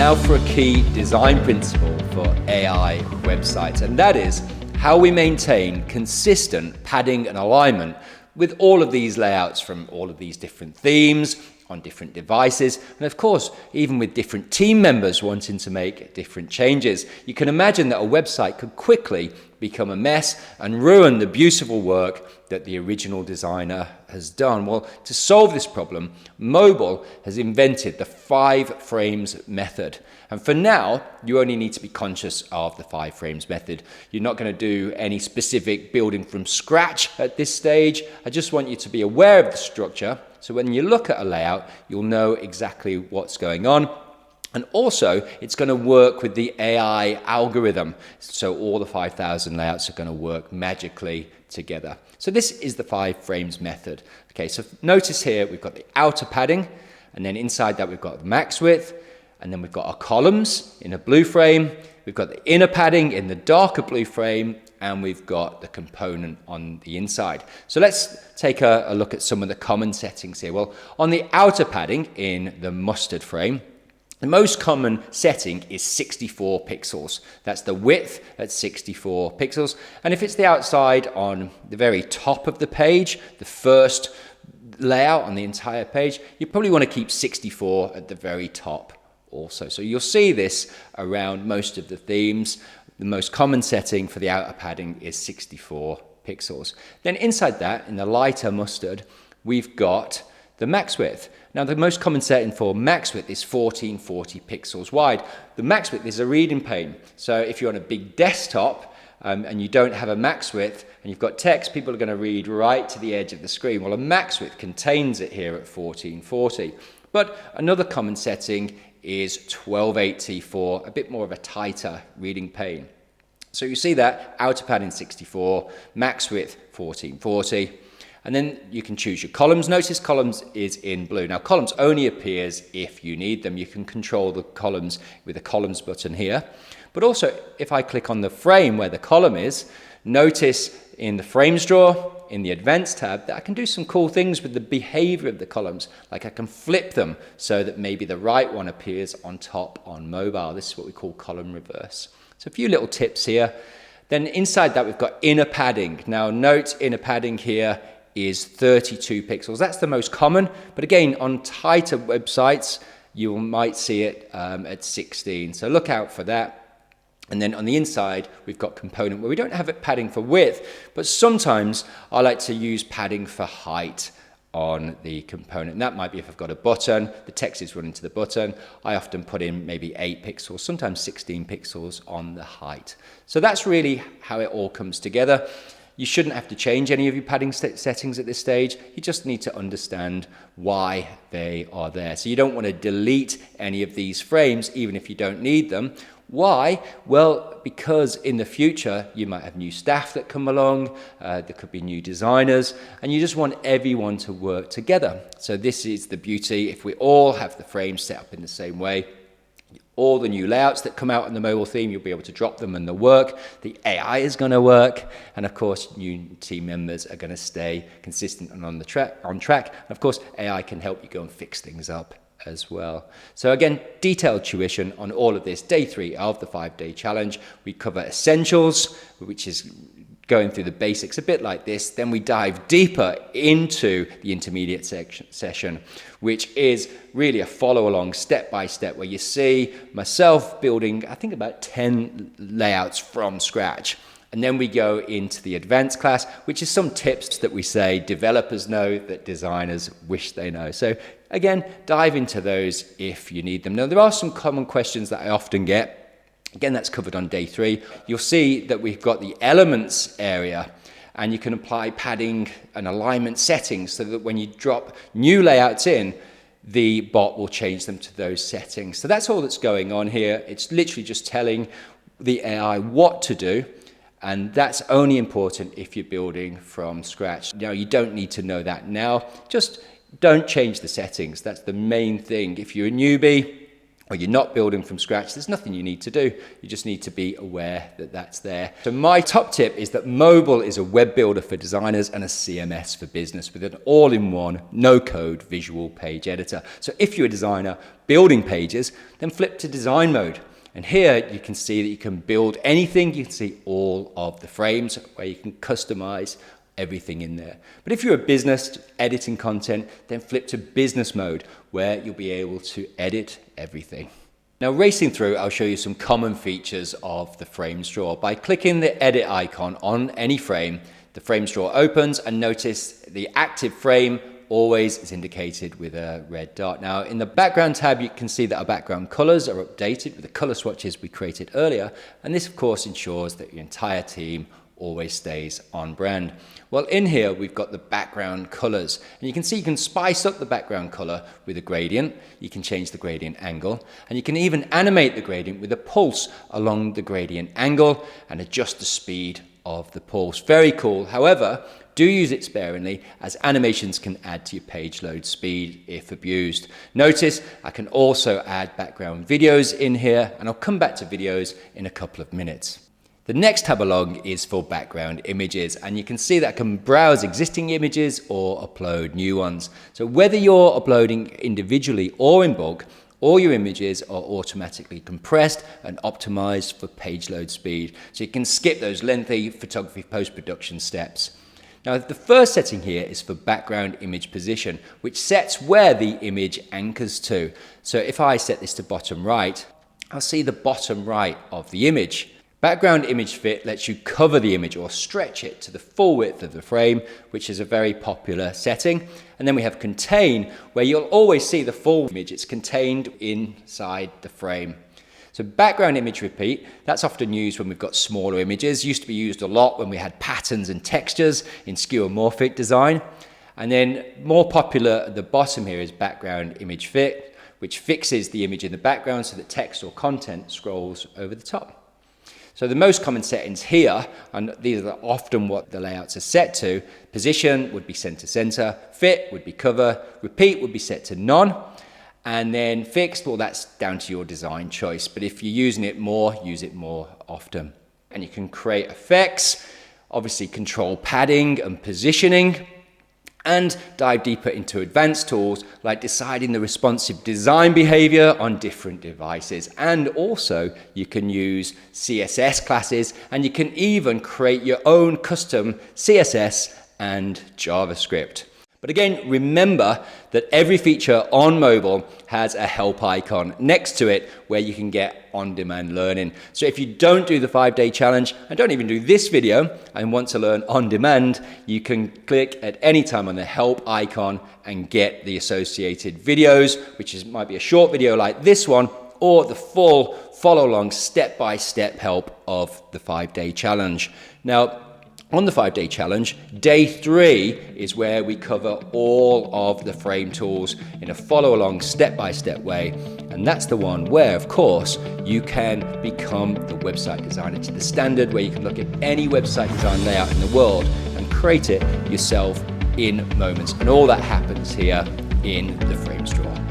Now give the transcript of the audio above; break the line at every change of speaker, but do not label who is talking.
Now for a key design principle for AI websites, and that is how we maintain consistent padding and alignment with all of these layouts from all of these different themes on different devices, and of course, even with different team members wanting to make different changes. You can imagine that a website could quickly become a mess and ruin the beautiful work that the original designer has done. Well, to solve this problem, MOBLE has invented the 5 frames method. And for now, you only need to be conscious of the 5 frames method. You're not going to do any specific building from scratch at this stage. I just want you to be aware of the structure, so when you look at a layout, you'll know exactly what's going on. And also, it's going to work with the AI algorithm. So all the 5,000 layouts are going to work magically together. So this is the 5 frames method. Okay, so notice here we've got the outer padding, and then inside that we've got the max width, and then we've got our columns in a blue frame, we've got the inner padding in the darker blue frame, and we've got the component on the inside. So let's take a look at some of the common settings here. Well, on the outer padding in the mustard frame, the most common setting is 64 pixels. That's the width at 64 pixels. And if it's the outside on the very top of the page, the first layout on the entire page, you probably want to keep 64 at the very top also. So you'll see this around most of the themes. The most common setting for the outer padding is 64 pixels. Then inside that, in the lighter mustard, we've got the max width. Now, the most common setting for max width is 1440 pixels wide. The max width is a reading pane. So if you're on a big desktop and you don't have a max width and you've got text, people are going to read right to the edge of the screen. Well, a max width contains it here at 1440. But another common setting is 1280 for a bit more of a tighter reading pane. So you see that outer padding 64, max width 1440. And then you can choose your columns. Notice columns is in blue. Now, columns only appears if you need them. You can control the columns with the columns button here. But also, if I click on the frame where the column is, notice in the frames drawer, in the advanced tab, that I can do some cool things with the behavior of the columns. Like I can flip them so that maybe the right one appears on top on mobile. This is what we call column reverse. So a few little tips here. Then inside that, we've got inner padding. Now, note inner padding here is 32 pixels. That's the most common, but again, on tighter websites, you might see it at 16. So look out for that. And then on the inside, we've got component where we don't have it padding for width, but sometimes I like to use padding for height on the component. And that might be if I've got a button, the text is running to the button. I often put in maybe 8 pixels, sometimes 16 pixels on the height. So that's really how it all comes together. You shouldn't have to change any of your padding settings at this stage. You just need to understand why they are there. So you don't want to delete any of these frames, even if you don't need them. Why? Well, because in the future, you might have new staff that come along, there could be new designers, and you just want everyone to work together. So this is the beauty. If we all have the frames set up in the same way, all the new layouts that come out in the mobile theme, you'll be able to drop them and they'll work. The AI is going to work. And of course, new team members are going to stay consistent and on track. And of course, AI can help you go and fix things up as well. So again, detailed tuition on all of this. Day 3 of the 5-day challenge. We cover essentials, which is going through the basics a bit like this. Then we dive deeper into the intermediate session, which is really a follow along step by step where you see myself building, I think about 10 layouts from scratch. And then we go into the advanced class, which is some tips that we say developers know that designers wish they know. So again, dive into those if you need them. Now, there are some common questions that I often get. Again, that's covered on day 3. You'll see that we've got the elements area, and you can apply padding and alignment settings so that when you drop new layouts in, the bot will change them to those settings. So that's all that's going on here. It's literally just telling the AI what to do. And that's only important if you're building from scratch. Now, you don't need to know that now. Just don't change the settings. That's the main thing. If you're a newbie, or you're not building from scratch, there's nothing you need to do. You just need to be aware that that's there. So my top tip is that MOBLE is a web builder for designers and a CMS for business with an all-in-one, no-code visual page editor. So if you're a designer building pages, then flip to design mode. And here you can see that you can build anything. You can see all of the frames where you can customize everything in there. But if you're a business editing content, then flip to business mode where you'll be able to edit everything. Now racing through, I'll show you some common features of the frame drawer. By clicking the edit icon on any frame, the frame drawer opens, and notice the active frame always is indicated with a red dot. Now in the background tab, you can see that our background colors are updated with the color swatches we created earlier. And this of course ensures that your entire team always stays on brand. Well, in here we've got the background colors, and you can see you can spice up the background color with a gradient. You can change the gradient angle, and you can even animate the gradient with a pulse along the gradient angle and adjust the speed of the pulse. Very cool. However, do use it sparingly, as animations can add to your page load speed if abused. Notice I can also add background videos in here, and I'll come back to videos in a couple of minutes. The next tab along is for background images, and you can see that I can browse existing images or upload new ones. So whether you're uploading individually or in bulk, all your images are automatically compressed and optimized for page load speed. So you can skip those lengthy photography post-production steps. Now the first setting here is for background image position, which sets where the image anchors to. So if I set this to bottom right, I'll see the bottom right of the image. Background image fit lets you cover the image or stretch it to the full width of the frame, which is a very popular setting. And then we have contain, where you'll always see the full image. It's contained inside the frame. So background image repeat, that's often used when we've got smaller images. Used to be used a lot when we had patterns and textures in skeuomorphic design. And then more popular at the bottom here is background image fit, which fixes the image in the background so that text or content scrolls over the top. So the most common settings here, and these are often what the layouts are set to: position would be center center, fit would be cover, repeat would be set to none, and then fixed, well, that's down to your design choice. But if you're using it more, use it more often. And you can create effects, obviously control padding and positioning, and dive deeper into advanced tools like deciding the responsive design behavior on different devices. And also you can use CSS classes, and you can even create your own custom CSS and JavaScript. But again, remember that every feature on MOBLE has a help icon next to it where you can get on-demand learning. So if you don't do the 5-day challenge and don't even do this video and want to learn on demand, you can click at any time on the help icon and get the associated videos, which might be a short video like this one, or the full follow-along step-by-step help of the 5-day challenge. Now, on the 5-day challenge, day 3 is where we cover all of the frame tools in a follow-along step-by-step way. And that's the one where, of course, you can become the website designer to the standard, where you can look at any website design layout in the world and create it yourself in moments. And all that happens here in the frame drawer.